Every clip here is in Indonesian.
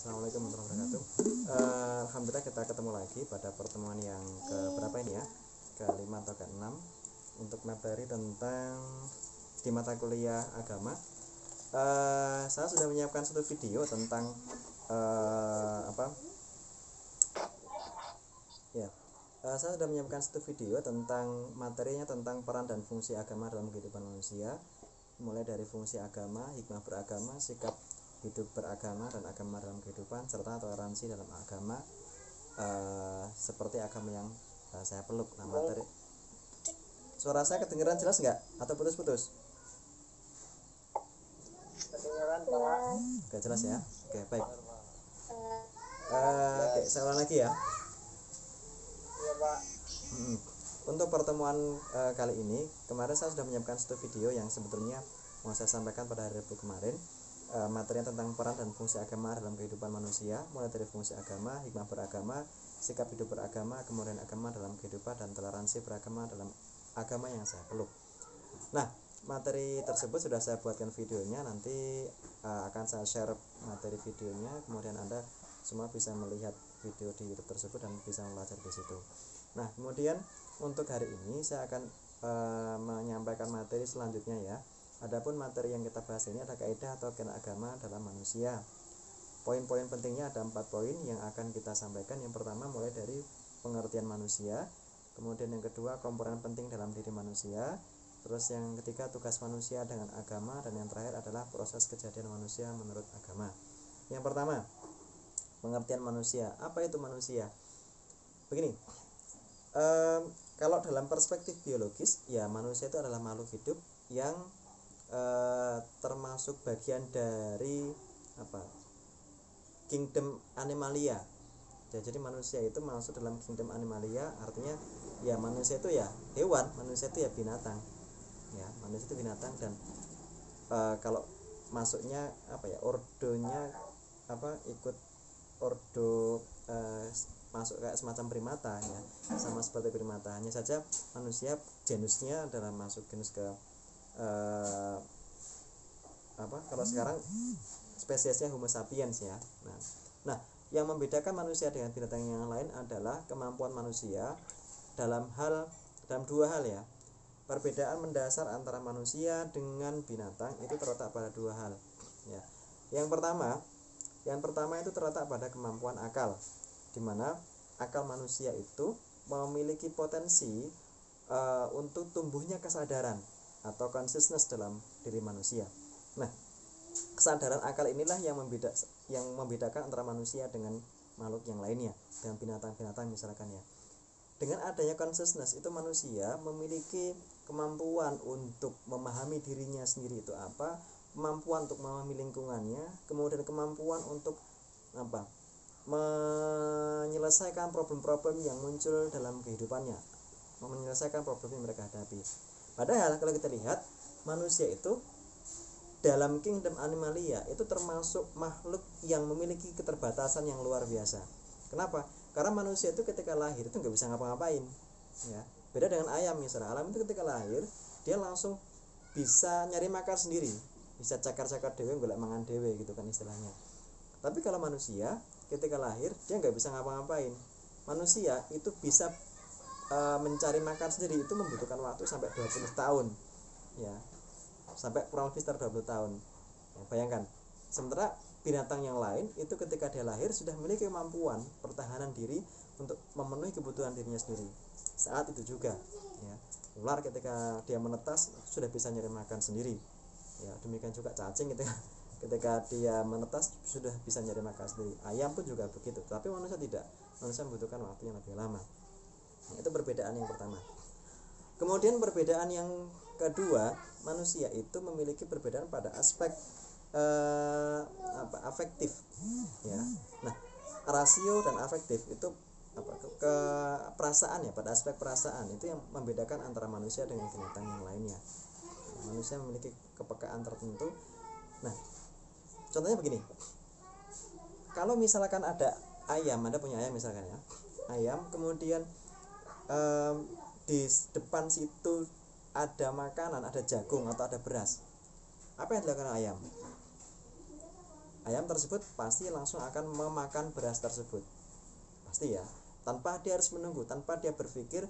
Assalamualaikum warahmatullahi wabarakatuh. Alhamdulillah kita ketemu lagi pada pertemuan yang ke berapa ini ya, ke-5 atau ke-6 untuk materi tentang di mata kuliah agama. Saya sudah menyiapkan satu video tentang saya sudah menyiapkan satu video tentang materinya tentang peran dan fungsi agama dalam kehidupan manusia, mulai dari fungsi agama, hikmah beragama, sikap hidup beragama dan agama dalam kehidupan, serta toleransi dalam agama, seperti agama yang saya peluk. Nah, materi suara saya kedengeran jelas nggak atau putus-putus? Kedengeran Pak. Oke, jelas ya. Oke, baik. Saya ulang lagi ya. Iya Pak. Untuk pertemuan kali ini, kemarin saya sudah menyiapkan satu video yang sebetulnya mau saya sampaikan pada hari Rabu kemarin. Materinya tentang peran dan fungsi agama dalam kehidupan manusia, mulai dari fungsi agama, hikmah beragama, sikap hidup beragama, kemudian agama dalam kehidupan, dan toleransi beragama dalam agama yang saya peluk. Nah, materi tersebut sudah saya buatkan videonya, nanti akan saya share materi videonya, kemudian Anda semua bisa melihat video di YouTube tersebut dan bisa belajar di situ. Nah, kemudian untuk hari ini saya akan menyampaikan materi selanjutnya ya. Adapun materi yang kita bahas ini ada kaidah atau kena agama dalam manusia. Poin-poin pentingnya ada 4 poin yang akan kita sampaikan. Yang pertama mulai dari pengertian manusia, kemudian yang kedua komponen penting dalam diri manusia, terus yang ketiga tugas manusia dengan agama, dan yang terakhir adalah proses kejadian manusia menurut agama. Yang pertama, pengertian manusia. Apa itu manusia? Begini, kalau dalam perspektif biologis ya, manusia itu adalah makhluk hidup yang termasuk bagian dari kingdom animalia. Jadi manusia itu masuk dalam kingdom animalia, artinya ya manusia itu ya hewan, manusia itu ya binatang. Ya, manusia itu binatang, dan kalau masuknya ordonya ikut ordo, masuk kayak semacam primata ya, sama seperti primata, hanya saja manusia genusnya adalah masuk genus ke kalau sekarang spesiesnya Homo sapiens ya. Nah, yang membedakan manusia dengan binatang yang lain adalah kemampuan manusia dalam dua hal ya. Perbedaan mendasar antara manusia dengan binatang itu terletak pada dua hal ya. Yang pertama itu terletak pada kemampuan akal, di mana akal manusia itu memiliki potensi untuk tumbuhnya kesadaran atau consciousness dalam diri manusia. Nah, kesadaran akal inilah yang membedakan antara manusia dengan makhluk yang lainnya, dengan binatang-binatang misalkan ya. Dengan adanya consciousness itu manusia memiliki kemampuan untuk memahami dirinya sendiri itu apa, kemampuan untuk memahami lingkungannya, kemudian kemampuan untuk menyelesaikan problem-problem yang muncul dalam kehidupannya, menyelesaikan problem yang mereka hadapi. Padahal kalau kita lihat, manusia itu dalam kingdom animalia itu termasuk makhluk yang memiliki keterbatasan yang luar biasa. Kenapa? Karena manusia itu ketika lahir itu nggak bisa ngapa-ngapain ya. Beda dengan ayam misalnya. Ayam itu ketika lahir dia langsung bisa nyari makan sendiri, bisa cakar-cakar dewe, golek mangan dewe gitu kan istilahnya. Tapi kalau manusia ketika lahir dia nggak bisa ngapa-ngapain. Manusia itu bisa mencari makan sendiri itu membutuhkan waktu sampai 20 tahun ya, sampai kurang lebih sekitar 20 tahun ya, bayangkan. Sementara binatang yang lain itu ketika dia lahir sudah memiliki kemampuan pertahanan diri untuk memenuhi kebutuhan dirinya sendiri saat itu juga ya. Ular ketika dia menetas sudah bisa nyari makan sendiri ya, demikian juga cacing gitu ya. Ketika dia menetas sudah bisa nyari makan sendiri. Ayam pun juga begitu, tapi manusia tidak. Manusia membutuhkan waktu yang lebih lama. Itu perbedaan yang pertama. Kemudian perbedaan yang kedua, manusia itu memiliki perbedaan pada aspek afektif ya. Nah, rasio dan afektif itu ke perasaan ya, pada aspek perasaan itu yang membedakan antara manusia dengan binatang yang lainnya. Manusia memiliki kepekaan tertentu. Nah, contohnya begini. Kalau misalkan ada ayam, Anda punya ayam misalkan ya. Ayam kemudian di depan situ ada makanan, ada jagung atau ada beras. Apa yang dilakukan ayam? ayam tersebut pasti langsung akan memakan beras tersebut, pasti ya, tanpa dia harus menunggu, tanpa dia berpikir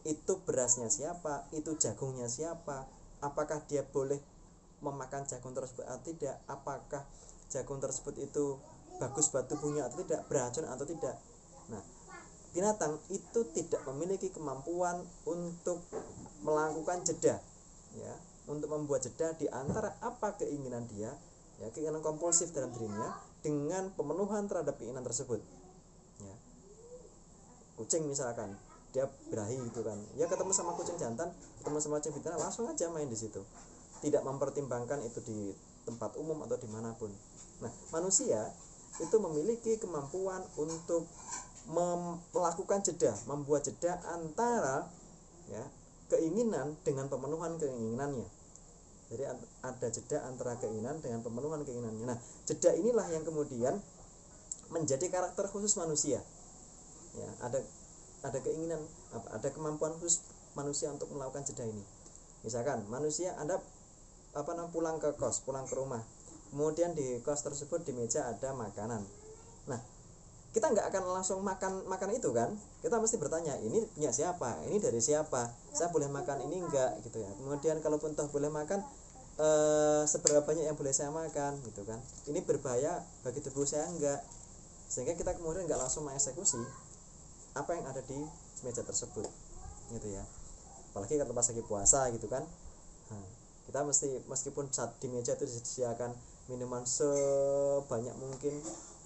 itu berasnya siapa, itu jagungnya siapa, apakah dia boleh memakan jagung tersebut atau tidak, apakah jagung tersebut itu bagus buat tubuhnya atau tidak, beracun atau tidak. Nah, binatang itu tidak memiliki kemampuan untuk melakukan jeda, ya, untuk membuat jeda di antara apa keinginan dia, ya, keinginan kompulsif dalam dirinya dengan pemenuhan terhadap keinginan tersebut, ya. Kucing misalkan dia birahi gitu kan, ya ketemu sama kucing jantan, ketemu sama kucing betina, langsung aja main di situ, tidak mempertimbangkan itu di tempat umum atau dimanapun. Nah, manusia itu memiliki kemampuan untuk melakukan jeda, membuat jeda antara, ya, keinginan dengan pemenuhan keinginannya. Jadi ada jeda antara keinginan dengan pemenuhan keinginannya. Nah, jeda inilah yang kemudian menjadi karakter khusus manusia. Ya, ada keinginan, ada kemampuan khusus manusia untuk melakukan jeda ini. Misalkan manusia Anda pulang ke kos, pulang ke rumah, kemudian di kos tersebut di meja ada makanan. Nah, kita nggak akan langsung makan itu kan, kita mesti bertanya, ini punya siapa, ini dari siapa, saya boleh makan ini enggak gitu ya. Kemudian kalaupun toh boleh makan, seberapa banyak yang boleh saya makan gitu kan, ini berbahaya bagi tubuh saya enggak, sehingga kita kemudian nggak langsung mengeksekusi apa yang ada di meja tersebut gitu ya. Apalagi kalau pas lagi puasa gitu kan, nah, kita meskipun saat di meja itu disediakan minuman sebanyak mungkin,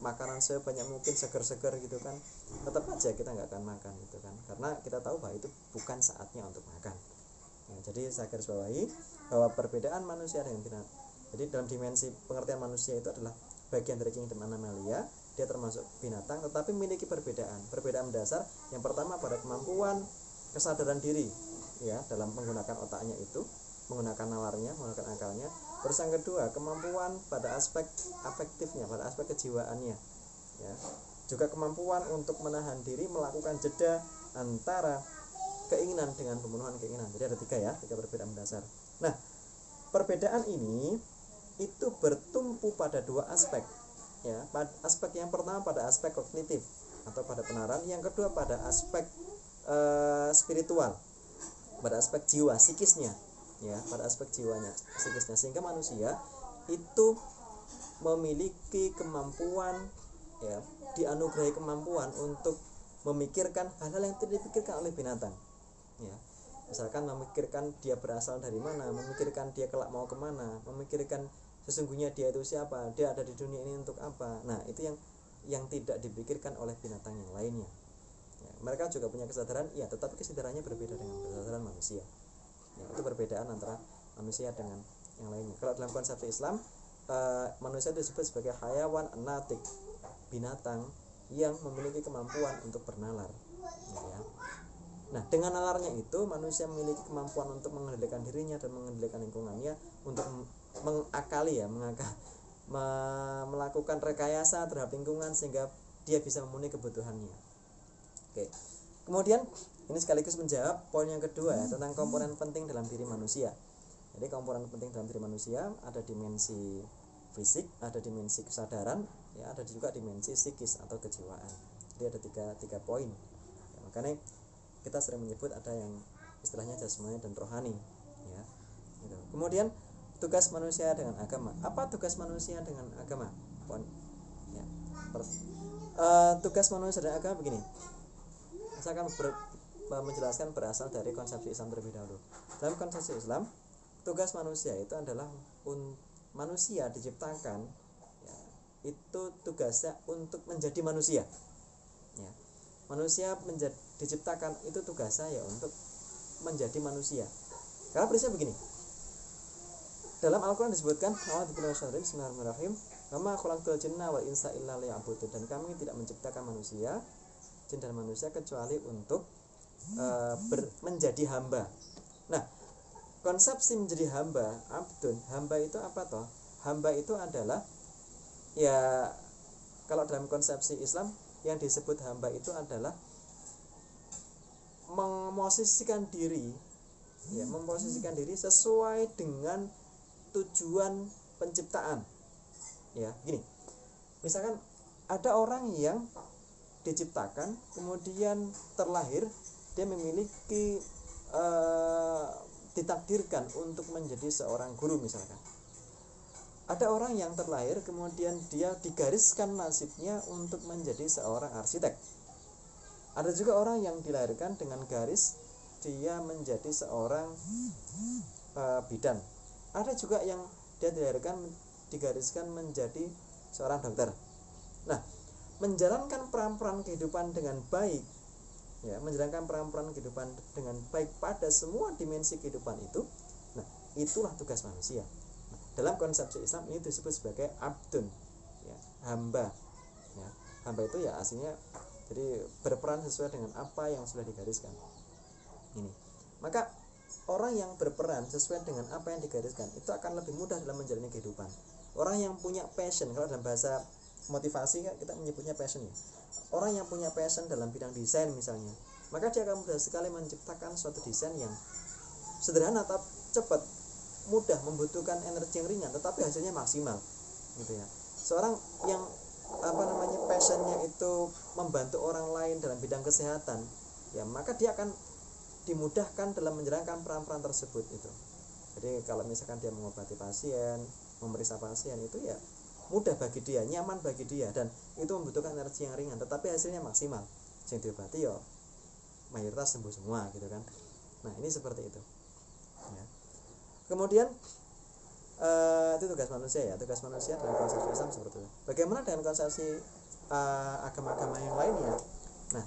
makanan sebanyak mungkin, seger-seger gitu kan, tetap aja kita nggak akan makan gitu kan, karena kita tahu bahwa itu bukan saatnya untuk makan. Nah, jadi saya garis bawahi bahwa perbedaan manusia dengan binatang. Jadi dalam dimensi pengertian manusia itu adalah bagian dari kingdom Animalia, dia termasuk binatang tetapi memiliki perbedaan dasar. Yang pertama pada kemampuan kesadaran diri, ya, dalam menggunakan otaknya itu, menggunakan nalarnya, menggunakan akalnya. Terus yang kedua, kemampuan pada aspek afektifnya, pada aspek kejiwaannya, ya. Juga kemampuan untuk menahan diri, melakukan jeda antara keinginan dengan pemenuhan keinginan. Jadi ada tiga perbedaan dasar. Nah, perbedaan ini itu bertumpu pada dua aspek, ya. Aspek yang pertama pada aspek kognitif atau pada penaran, yang kedua pada aspek spiritual, pada aspek jiwa psikisnya, ya, pada aspek jiwanya psikisnya, sehingga manusia itu memiliki kemampuan, ya, dianugerahi kemampuan untuk memikirkan hal-hal yang tidak dipikirkan oleh binatang, ya. Misalkan memikirkan dia berasal dari mana, memikirkan dia kelak mau kemana, memikirkan sesungguhnya dia itu siapa, dia ada di dunia ini untuk apa. Nah, itu yang tidak dipikirkan oleh binatang yang lainnya, ya. Mereka juga punya kesadaran, ya, tetapi kesadarannya berbeda dengan kesadaran manusia, ya. Itu perbedaan antara manusia dengan yang lainnya. Kalau dalam konsepsi Islam, manusia disebut sebagai hayawan natik, binatang yang memiliki kemampuan untuk bernalar, ya. Nah, dengan nalarnya itu manusia memiliki kemampuan untuk mengendalikan dirinya dan mengendalikan lingkungannya, untuk mengakali, ya, melakukan rekayasa terhadap lingkungan sehingga dia bisa memenuhi kebutuhannya. Oke. Kemudian ini sekaligus menjawab poin yang kedua, ya, tentang komponen penting dalam diri manusia. Jadi komponen penting dalam diri manusia ada dimensi fisik, ada dimensi kesadaran, ya, ada juga dimensi psikis atau kejiwaan. Jadi ada tiga poin. Ya, makanya kita sering menyebut ada yang istilahnya jasmani dan rohani, ya, gitu. Kemudian tugas manusia dengan agama. Apa tugas manusia dengan agama? Ya. Tugas manusia dengan agama begini. Saya akan menjelaskan berasal dari konsepsi Islam terlebih dahulu. Dalam konsepsi Islam, tugas manusia itu adalah manusia diciptakan, ya, itu tugasnya untuk menjadi manusia, ya. Manusia diciptakan itu tugasnya, ya, untuk menjadi manusia. Karena prinsipnya begini. Dalam Al-Quran disebutkan, Bismillahirrahmanirrahim, "Wa ma khalaqtul jinna wal insa illa liya'budun." Dan kami tidak menciptakan manusia, jin dan manusia kecuali untuk menjadi hamba. Nah, konsepsi menjadi hamba, abdun, hamba itu apa toh? Hamba itu adalah, ya, kalau dalam konsepsi Islam yang disebut hamba itu adalah memposisikan diri, ya, memposisikan diri sesuai dengan tujuan penciptaan, ya. Gini, misalkan ada orang yang diciptakan kemudian terlahir dia memiliki ditakdirkan untuk menjadi seorang guru misalkan. Ada orang yang terlahir kemudian dia digariskan nasibnya untuk menjadi seorang arsitek. Ada juga orang yang dilahirkan dengan garis dia menjadi seorang bidan. Ada juga yang dia dilahirkan digariskan menjadi seorang dokter. Nah, menjalankan peran-peran kehidupan dengan baik, ya, menjalankan peran-peran kehidupan dengan baik pada semua dimensi kehidupan itu, nah itulah tugas manusia. Nah, dalam konsepsi Islam ini disebut sebagai abdun, ya, hamba. Ya, hamba itu ya aslinya jadi berperan sesuai dengan apa yang sudah digariskan. Ini, maka orang yang berperan sesuai dengan apa yang digariskan itu akan lebih mudah dalam menjalani kehidupan. Orang yang punya passion, kalau dalam bahasa motivasi kita menyebutnya passion ya. Orang yang punya passion dalam bidang desain misalnya, maka dia akan mudah sekali menciptakan suatu desain yang sederhana tapi cepat, mudah, membutuhkan energi yang ringan tetapi hasilnya maksimal, gitu ya. Seorang yang passionnya itu membantu orang lain dalam bidang kesehatan, ya maka dia akan dimudahkan dalam menjalankan peran-peran tersebut itu. Jadi kalau misalkan dia mengobati pasien, memeriksa pasien itu ya mudah bagi dia, nyaman bagi dia, dan itu membutuhkan energi yang ringan tetapi hasilnya maksimal. Yang diobati ya mayoritas sembuh semua gitu kan. Nah, ini seperti itu. Ya. Kemudian itu tugas manusia ya, tugas manusia dalam konsepsi Islam seperti itu. Bagaimana dengan konsepsi agama-agama yang lainnya? Nah,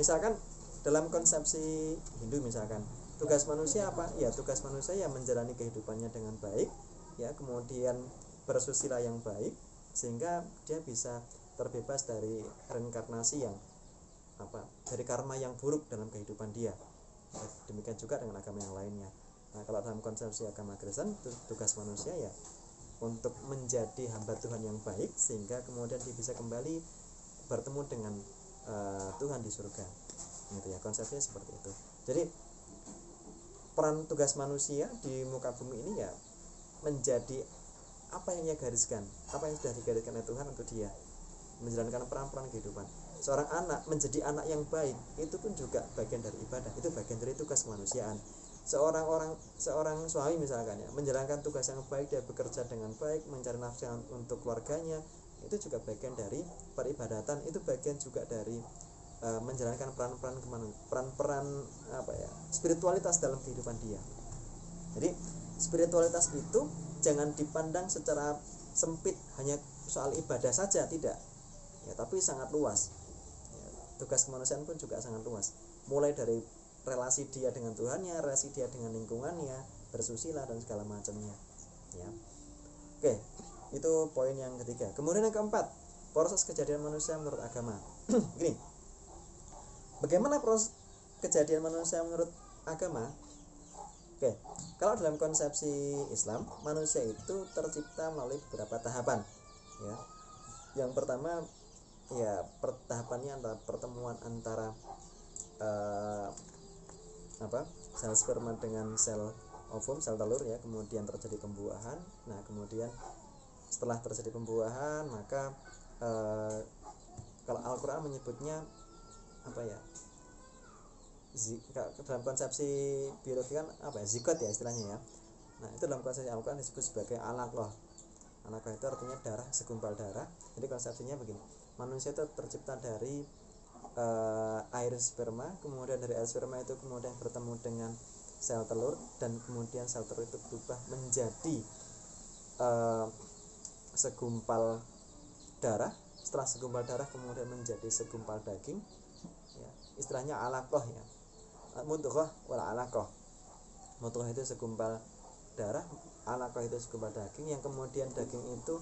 misalkan dalam konsepsi Hindu misalkan, tugas manusia apa? Ya, tugas manusia ya menjalani kehidupannya dengan baik, ya, kemudian bersusila yang baik sehingga dia bisa terbebas dari reinkarnasi yang dari karma yang buruk dalam kehidupan dia. Demikian juga dengan agama yang lainnya. Nah, kalau dalam konsepsi agama Kristen, tugas manusia ya untuk menjadi hamba Tuhan yang baik sehingga kemudian dia bisa kembali bertemu dengan Tuhan di surga. Gitu ya, konsepnya seperti itu. Jadi peran tugas manusia di muka bumi ini ya menjadi apa yang dia gariskan, apa yang sudah digariskan oleh Tuhan untuk dia menjalankan peran-peran kehidupan. Seorang anak menjadi anak yang baik itu pun juga bagian dari ibadah, itu bagian dari tugas kemanusiaan. Seorang suami misalkan ya menjalankan tugas yang baik, dia bekerja dengan baik, mencari nafkah untuk keluarganya, itu juga bagian dari peribadatan, itu bagian juga dari menjalankan peran-peran spiritualitas dalam kehidupan dia. Jadi spiritualitas itu jangan dipandang secara sempit hanya soal ibadah saja, tidak ya, tapi sangat luas ya, tugas kemanusiaan pun juga sangat luas, mulai dari relasi dia dengan Tuhannya, relasi dia dengan lingkungannya, bersusila dan segala macamnya ya. Oke, itu poin yang ketiga. Kemudian yang keempat, proses kejadian manusia menurut agama. Gini, bagaimana proses kejadian manusia menurut agama? Oke, kalau dalam konsepsi Islam, manusia itu tercipta melalui beberapa tahapan. Ya, yang pertama, ya tahapannya adalah pertemuan antara sel sperma dengan sel ovum, sel telur ya. Kemudian terjadi pembuahan. Nah, kemudian setelah terjadi pembuahan, maka kalau Al-Quran menyebutnya dalam konsepsi biologi kan zigot ya istilahnya ya. Nah, itu dalam konsepsi Al-Quran disebut sebagai alaqah. Alaqah itu artinya darah, segumpal darah. Jadi konsepsinya begini, manusia itu tercipta dari air sperma, kemudian dari air sperma itu kemudian bertemu dengan sel telur, dan kemudian sel telur itu berubah menjadi segumpal darah. Setelah segumpal darah kemudian menjadi segumpal daging ya. Istilahnya alaqah ya, mudghah wal alaqah. Mudghah itu segumpal darah, alaqah itu segumpal daging, yang kemudian daging itu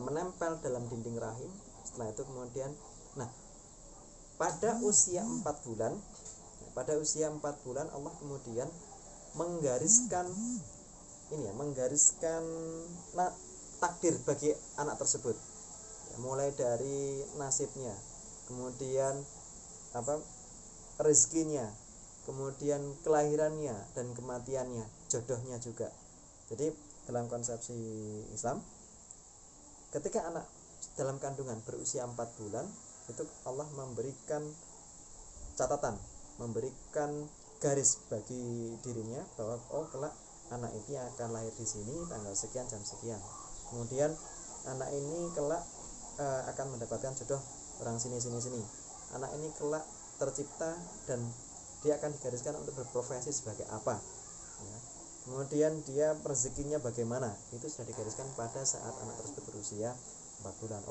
menempel dalam dinding rahim. Setelah itu kemudian pada usia 4 bulan Allah kemudian menggariskan takdir bagi anak tersebut ya, mulai dari nasibnya, kemudian rezekinya, kemudian kelahirannya dan kematiannya, jodohnya juga. Jadi dalam konsepsi Islam, ketika anak dalam kandungan berusia 4 bulan itu Allah memberikan catatan, memberikan garis bagi dirinya bahwa oh kelak anak ini akan lahir di sini tanggal sekian jam sekian. Kemudian anak ini kelak akan mendapatkan jodoh orang sini. Anak ini kelak tercipta dan dia akan digariskan untuk berprofesi sebagai apa. Ya. Kemudian dia rezekinya bagaimana, itu sudah digariskan pada saat anak tersebut berusia 4 bulan.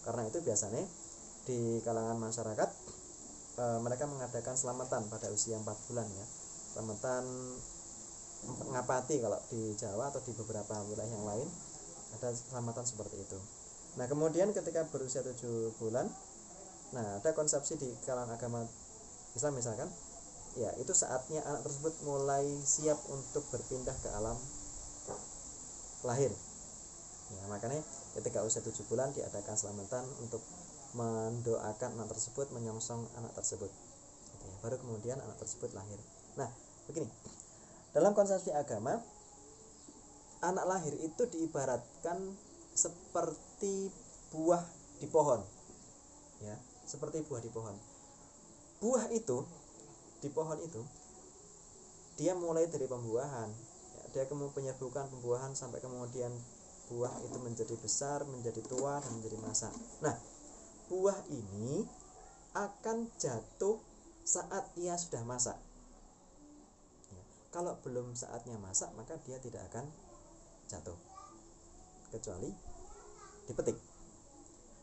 Karena itu biasanya di kalangan masyarakat mereka mengadakan selamatan pada usia 4 bulan ya. Selamatan ngapati kalau di Jawa atau di beberapa wilayah yang lain ada selamatan seperti itu. Nah, kemudian ketika berusia 7 bulan, nah ada konsepsi di kalangan agama Islam misalkan, ya itu saatnya anak tersebut mulai siap untuk berpindah ke alam lahir. Ya, makanya ketika usia 7 bulan diadakan selamatan untuk mendoakan anak tersebut, menyongsong anak tersebut. Gitu ya. Baru kemudian anak tersebut lahir. Nah, begini. Dalam konsepsi agama, anak lahir itu diibaratkan seperti buah di pohon. Ya, seperti buah di pohon. Buah itu di pohon itu dia mulai dari pembuahan. Ya, dia kemudian penyerbukan pembuahan sampai kemudian buah itu menjadi besar, menjadi tua dan menjadi masak. Nah, buah ini akan jatuh saat ia sudah masak. Ya, kalau belum saatnya masak maka dia tidak akan jatuh kecuali dipetik.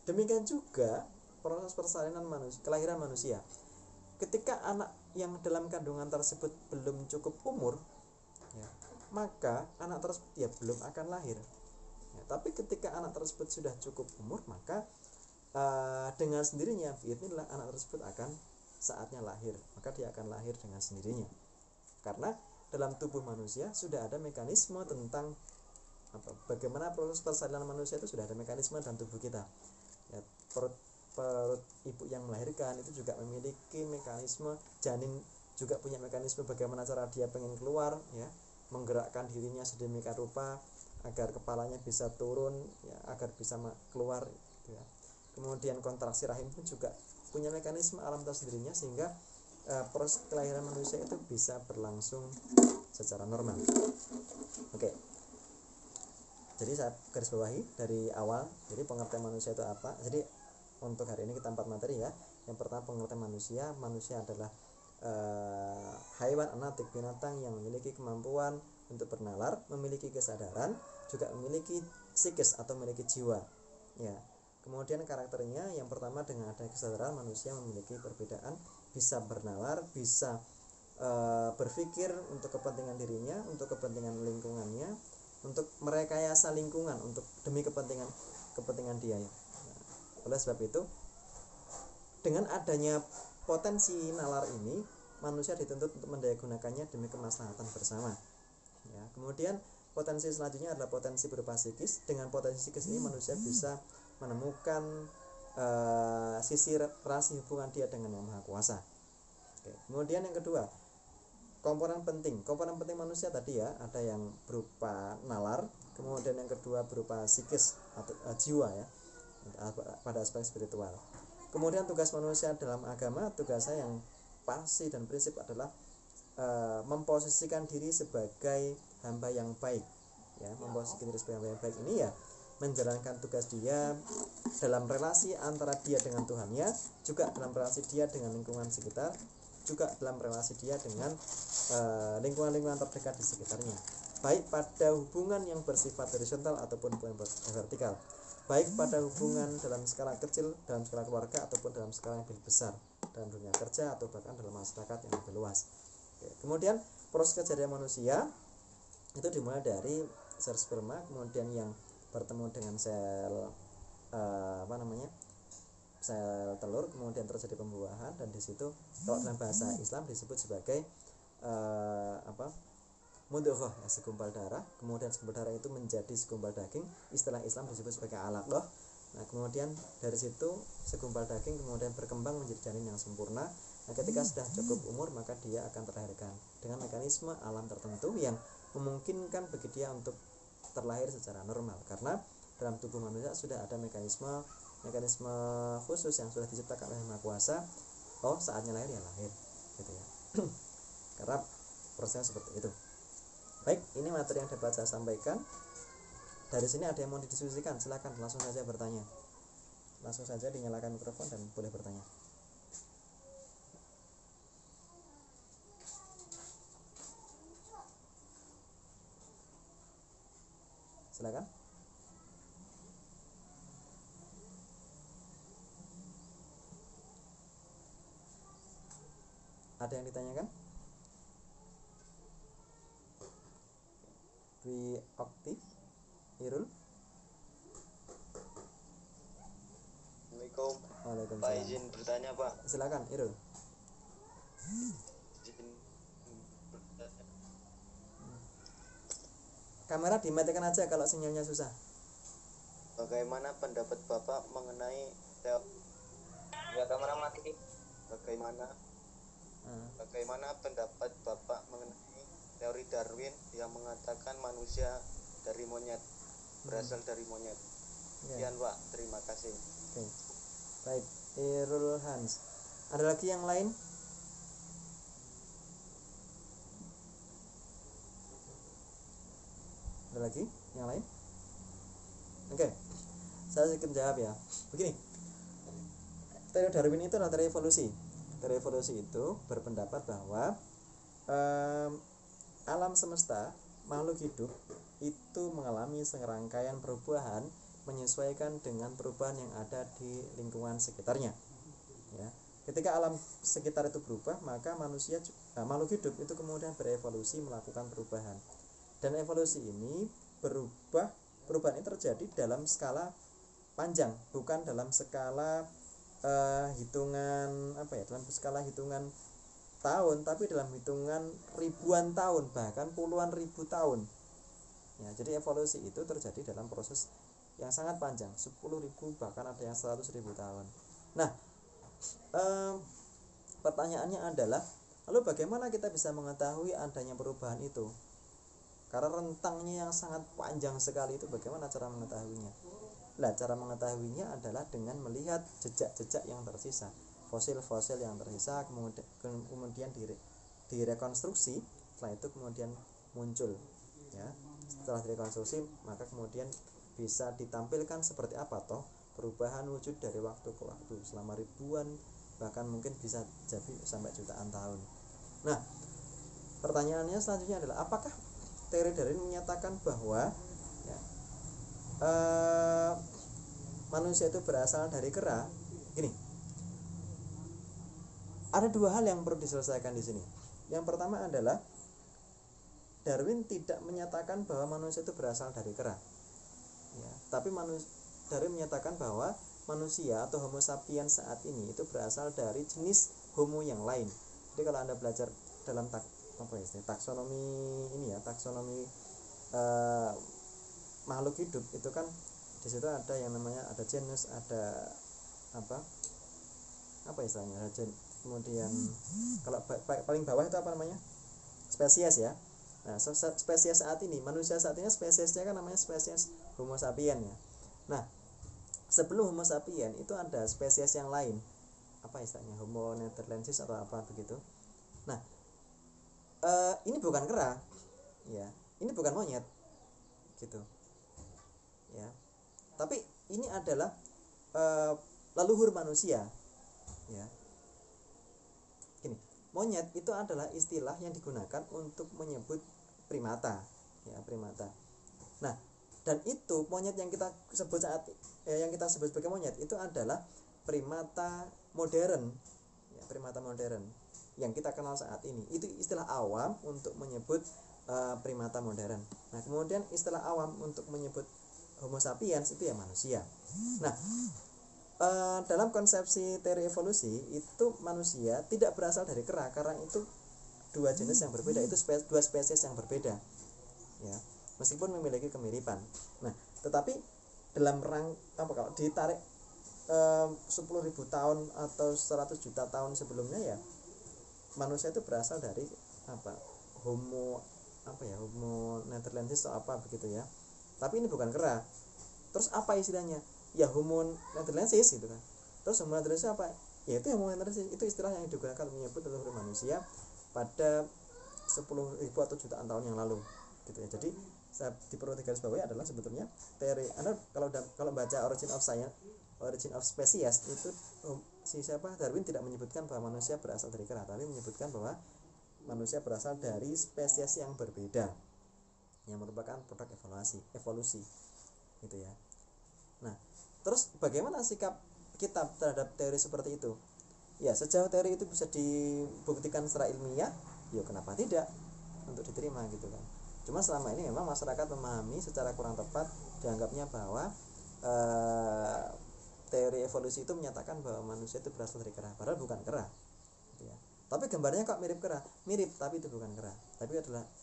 Demikian juga proses persalinan manusia, kelahiran manusia. Ketika anak yang dalam kandungan tersebut belum cukup umur, ya, maka anak tersebut ya belum akan lahir. Ya, tapi ketika anak tersebut sudah cukup umur, maka dengan sendirinya biidznillah anak tersebut akan saatnya lahir, maka dia akan lahir dengan sendirinya. Karena dalam tubuh manusia sudah ada mekanisme tentang bagaimana proses persalinan manusia itu sudah ada mekanisme dalam tubuh kita. Ya, perut ibu yang melahirkan itu juga memiliki mekanisme, janin juga punya mekanisme bagaimana cara dia pengen keluar, ya, menggerakkan dirinya sedemikian rupa agar kepalanya bisa turun, ya, agar bisa keluar, gitu ya. Kemudian kontraksi rahim pun juga punya mekanisme alam tersendirinya sehingga proses kelahiran manusia itu bisa berlangsung secara normal. Oke. Jadi saya garis bawahi dari awal. Jadi pengertian manusia itu apa? Jadi untuk hari ini kita 4 materi ya. Yang pertama pengertian manusia. Manusia adalah haiwan anatik, binatang yang memiliki kemampuan untuk bernalar, memiliki kesadaran, juga memiliki psikis atau memiliki jiwa. Ya. Kemudian karakternya yang pertama dengan adanya kesadaran manusia memiliki perbedaan, bisa bernalar, bisa berpikir untuk kepentingan dirinya, untuk kepentingan lingkungannya, untuk merekayasa lingkungan untuk demi kepentingan dia. Nah, oleh sebab itu dengan adanya potensi nalar ini manusia dituntut untuk mendayagunakannya demi kemaslahatan bersama. Ya, kemudian potensi selanjutnya adalah potensi berupa psikis. Dengan potensi psikis ini manusia bisa menemukan sisi relasi hubungan dia dengan Yang Maha Kuasa. Oke. Kemudian yang kedua, komponen penting manusia tadi ya, ada yang berupa nalar, kemudian yang kedua berupa psikis atau jiwa ya, pada aspek spiritual. Kemudian tugas manusia dalam agama, tugasnya yang pasti dan prinsip adalah memposisikan diri sebagai hamba yang baik ya, memposisikan diri sebagai hamba yang baik ini ya menjalankan tugas dia dalam relasi antara dia dengan Tuhannya, juga dalam relasi dia dengan lingkungan sekitar, juga dalam relasi dia dengan lingkungan-lingkungan terdekat di sekitarnya, baik pada hubungan yang bersifat horizontal ataupun hubungan vertikal, baik pada hubungan dalam skala kecil, dalam skala keluarga, ataupun dalam skala yang lebih besar dalam dunia kerja atau bahkan dalam masyarakat yang lebih luas. Oke. Kemudian proses kejadian manusia itu dimulai dari sel sperma, kemudian yang bertemu dengan sel sel telur, kemudian terjadi pembuahan, dan di situ kalau dalam bahasa Islam disebut sebagai mudghah ya, segumpal darah, kemudian segumpal darah itu menjadi segumpal daging, istilah Islam disebut sebagai alaqah. Nah, kemudian dari situ segumpal daging kemudian berkembang menjadi janin yang sempurna. Nah, ketika sudah cukup umur maka dia akan terlahirkan dengan mekanisme alam tertentu yang memungkinkan bagi dia untuk terlahir secara normal, karena dalam tubuh manusia sudah ada mekanisme khusus yang sudah diciptakan oleh Maha Kuasa. Oh, saatnya lahir ya lahir, gitu ya. Karena prosesnya seperti itu. Baik, ini materi yang dapat saya sampaikan. Dari sini ada yang mau didiskusikan, silakan langsung saja bertanya. Langsung saja dinyalakan mikrofon dan boleh bertanya. Silakan. Ada yang ditanyakan? Dwi Okti, Irul. Assalamualaikum. Pak, Waalaikumsalam. izin bertanya, Pak. Silakan, Irul. Izin bertanya. Kamera dimatikan aja kalau sinyalnya susah. Bagaimana pendapat Bapak mengenai ya kamera mati. Bagaimana pendapat Bapak mengenai teori Darwin yang mengatakan manusia dari monyet, berasal dari monyet? Sekian, Pak. Terima kasih. Oke. Baik, Irul Hans. Ada lagi yang lain? Ada lagi yang lain? Oke. Saya sedikit jawab ya. Begini. Teori Darwin itu adalah teori evolusi. Teori evolusi itu berpendapat bahwa alam semesta, makhluk hidup itu mengalami serangkaian perubahan menyesuaikan dengan perubahan yang ada di lingkungan sekitarnya. Ya. Ketika alam sekitar itu berubah, maka makhluk hidup itu kemudian berevolusi melakukan perubahan. Dan evolusi ini perubahan ini terjadi dalam skala panjang, bukan dalam skala dalam skala hitungan tahun, tapi dalam hitungan ribuan tahun, bahkan puluhan ribu tahun. Ya, jadi evolusi itu terjadi dalam proses yang sangat panjang, 10.000 bahkan ada yang 100.000 tahun. Nah, pertanyaannya adalah, lalu bagaimana kita bisa mengetahui adanya perubahan itu? Karena rentangnya yang sangat panjang sekali itu, bagaimana cara mengetahuinya? Nah, cara mengetahuinya adalah dengan melihat jejak-jejak yang tersisa, fosil-fosil yang tersisa, kemudian direkonstruksi, setelah itu kemudian muncul. Ya, setelah direkonstruksi, maka kemudian bisa ditampilkan seperti apa toh perubahan wujud dari waktu ke waktu selama ribuan, bahkan mungkin bisa jadi sampai jutaan tahun. Nah, pertanyaannya selanjutnya adalah, apakah teori Darwin menyatakan bahwa manusia itu berasal dari kera? Gini, ada dua hal yang perlu diselesaikan di sini. Yang pertama adalah Darwin tidak menyatakan bahwa manusia itu berasal dari kera. Ya, tapi Darwin menyatakan bahwa manusia atau Homo sapiens saat ini itu berasal dari jenis Homo yang lain. Jadi kalau Anda belajar dalam taksonomi makhluk hidup itu kan di situ ada yang namanya ada genus, ada istilahnya, kemudian kalau paling bawah itu apa namanya, spesies ya. Nah, spesies saat ini, manusia saat ini spesiesnya kan namanya spesies Homo sapiens ya. Nah, sebelum Homo sapiens itu ada spesies yang lain, apa istilahnya, Homo neanderthalensis atau apa begitu. Nah, ini bukan kera ya, ini bukan monyet gitu ya, tapi ini adalah leluhur manusia ya. Gini, monyet itu adalah istilah yang digunakan untuk menyebut primata ya, primata. Nah, dan itu monyet yang kita sebut sebagai monyet itu adalah primata modern ya, primata modern yang kita kenal saat ini. Itu istilah awam untuk menyebut primata modern. Nah, kemudian istilah awam untuk menyebut Homo sapiens itu ya manusia. Nah, dalam konsepsi teori evolusi itu manusia tidak berasal dari kera, karena itu dua jenis yang berbeda, itu dua spesies yang berbeda ya, meskipun memiliki kemiripan. Nah, tetapi dalam kalau ditarik 10.000 tahun atau 100 juta tahun sebelumnya ya, manusia itu berasal dari Homo neanderthalensis atau apa begitu ya. Tapi ini bukan kera Terus apa istilahnya? Ya Homo neanderthalensis gitu kan. Terus Homo neanderthalensis apa? Ya itu Homo neanderthalensis, itu istilah yang digunakan menyebut leluhur manusia pada 10.000 atau jutaan tahun yang lalu gitu ya. Jadi di perlu digarisbawahi adalah sebetulnya teori Anda kalau baca Origin of Science, Origin of Species itu Darwin tidak menyebutkan bahwa manusia berasal dari kera, tapi menyebutkan bahwa manusia berasal dari spesies yang berbeda yang merupakan produk evolusi gitu ya. Nah, terus bagaimana sikap kita terhadap teori seperti itu? Ya, sejauh teori itu bisa dibuktikan secara ilmiah, ya kenapa tidak untuk diterima gitu kan. Cuma selama ini memang masyarakat memahami secara kurang tepat, dianggapnya bahwa teori evolusi itu menyatakan bahwa manusia itu berasal dari kera, padahal bukan kera gitu ya. Tapi gambarnya kok mirip kera, mirip tapi itu bukan kera, tapi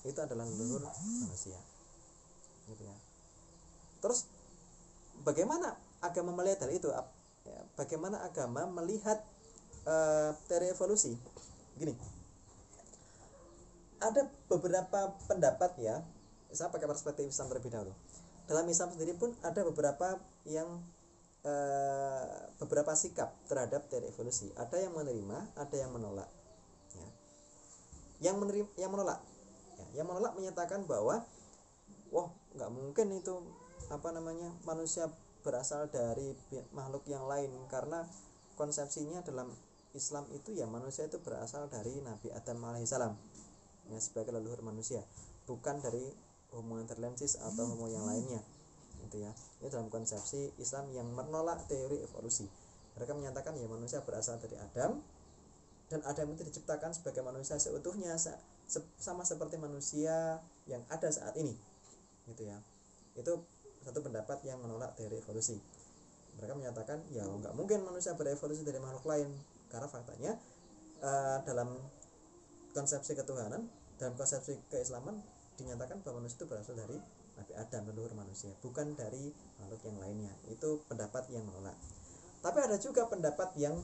itu adalah leluhur manusia gitu ya. Terus bagaimana agama melihat hal itu ya, bagaimana agama melihat teori evolusi? Gini, ada beberapa pendapat ya. Saya pakai perspektif Islam terlebih dahulu. Dalam Islam sendiri pun ada beberapa yang beberapa sikap terhadap teori evolusi. Ada yang menerima, ada yang menolak. Ya. Yang menolak, ya, yang menolak menyatakan bahwa, wah, nggak mungkin itu manusia berasal dari makhluk yang lain, karena konsepsinya dalam Islam itu ya manusia itu berasal dari Nabi Adam alaihissalam ya, sebagai leluhur manusia, bukan dari Homo neanderthalensis atau homo yang lainnya gitu ya. Ini dalam konsepsi Islam yang menolak teori evolusi. Mereka menyatakan ya manusia berasal dari Adam, dan Adam itu diciptakan sebagai manusia seutuhnya, sama seperti manusia yang ada saat ini gitu ya. Itu satu pendapat yang menolak teori evolusi. Mereka menyatakan ya nggak mungkin manusia berevolusi dari makhluk lain, karena faktanya dalam konsepsi ketuhanan, dalam konsepsi keislaman dinyatakan bahwa manusia itu berasal dari Nabi Adam, leluhur manusia, bukan dari makhluk yang lainnya. Itu pendapat yang menolak. Tapi ada juga pendapat yang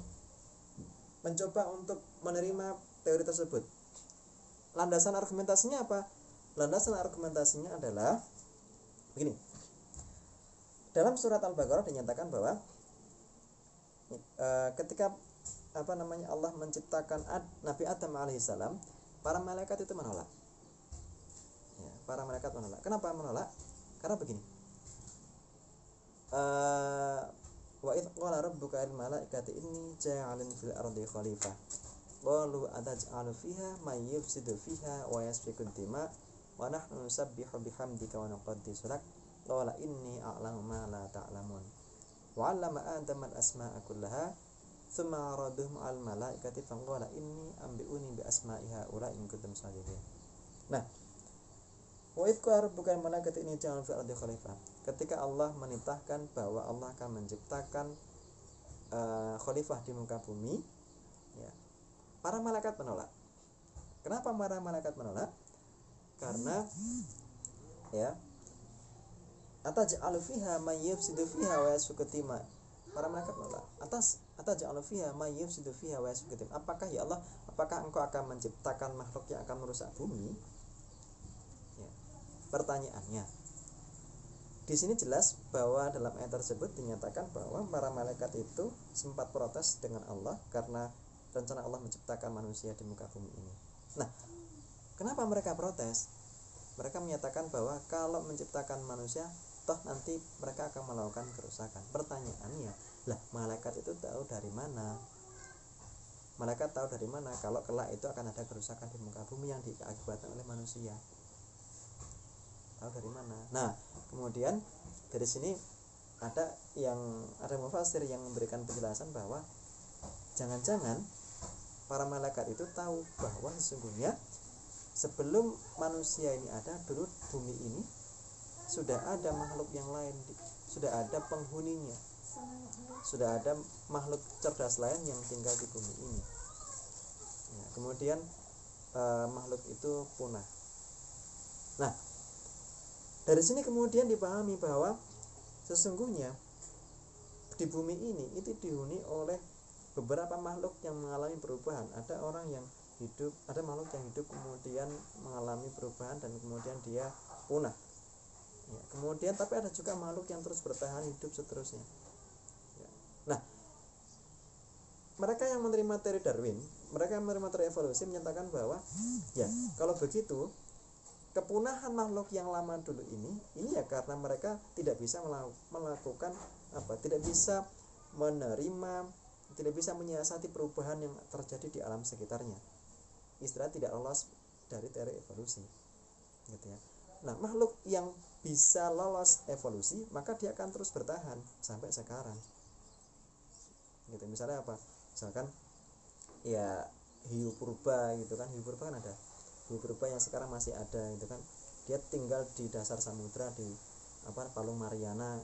mencoba untuk menerima teori tersebut. Landasan argumentasinya apa? Landasan argumentasinya adalah begini. Dalam surat Al-Baqarah dinyatakan bahwa ketika Allah menciptakan Nabi Adam alaihissalam, para malaikat itu menolak. Ya, para malaikat menolak. Kenapa menolak? Karena begini. Wa idz qala rabbuka lil malaikati inni ja'alun fil ardi khalifah. Qalu ataj'alu fiha may yufsidu fiha wa yasfiku dima wa nahnu nusabbihu bihamdika wa nuqaddisu lak. Qala inni a'lamu ma la ta'lamun. Wa 'allama Adama al-asma'a kullaha thumma 'aradahum 'alal malaikati faqala inni anbi'uni bi asma'i haula in kuntum shadiqin. Nah, wa idz qala rabbuka lil malaikati inni ja'alun fil ardi khalifah. Ketika Allah menitahkan bahwa Allah akan menciptakan khalifah di muka bumi, ya, para malaikat menolak. Kenapa para malaikat menolak? Karena ya, ataj'alu fiha may yufsidu fiha wa yasfiku dima. Para malaikat menolak. Ataj'alu fiha may yufsidu fiha wa yasfiku dima. Apakah ya Allah, apakah engkau akan menciptakan makhluk yang akan merusak bumi? Ya. Pertanyaannya, di sini jelas bahwa dalam ayat tersebut dinyatakan bahwa para malaikat itu sempat protes dengan Allah karena rencana Allah menciptakan manusia di muka bumi ini. Nah, kenapa mereka protes? Mereka menyatakan bahwa kalau menciptakan manusia, toh nanti mereka akan melakukan kerusakan. Pertanyaannya, lah malaikat itu tahu dari mana? Malaikat tahu dari mana kalau kelak itu akan ada kerusakan di muka bumi yang diakibatkan oleh manusia? Tahu dari mana? Nah, kemudian dari sini ada mufassir yang memberikan penjelasan bahwa jangan-jangan para malaikat itu tahu bahwa sesungguhnya sebelum manusia ini ada, dulu bumi ini sudah ada makhluk yang lain, sudah ada penghuninya, sudah ada makhluk cerdas lain yang tinggal di bumi ini. Ya, kemudian makhluk itu punah. Nah, dari sini kemudian dipahami bahwa sesungguhnya di bumi ini itu dihuni oleh beberapa makhluk yang mengalami perubahan. Ada orang yang hidup, ada makhluk yang hidup kemudian mengalami perubahan dan kemudian dia punah. Ya, kemudian tapi ada juga makhluk yang terus bertahan hidup seterusnya. Ya. Nah, mereka yang menerima teori Darwin, mereka yang menerima teori evolusi menyatakan bahwa ya kalau begitu kepunahan makhluk yang lama dulu ini ya karena mereka tidak bisa melakukan tidak bisa menerima, tidak bisa menyiasati perubahan yang terjadi di alam sekitarnya. Istilah tidak lolos dari teori evolusi, gitu ya. Nah, makhluk yang bisa lolos evolusi maka dia akan terus bertahan sampai sekarang. Gitu. Misalnya apa? Misalkan ya hiu purba gitu kan. Hiu purba kan ada. Hiu purba yang sekarang masih ada gitu kan. Dia tinggal di dasar samudra di Palung Mariana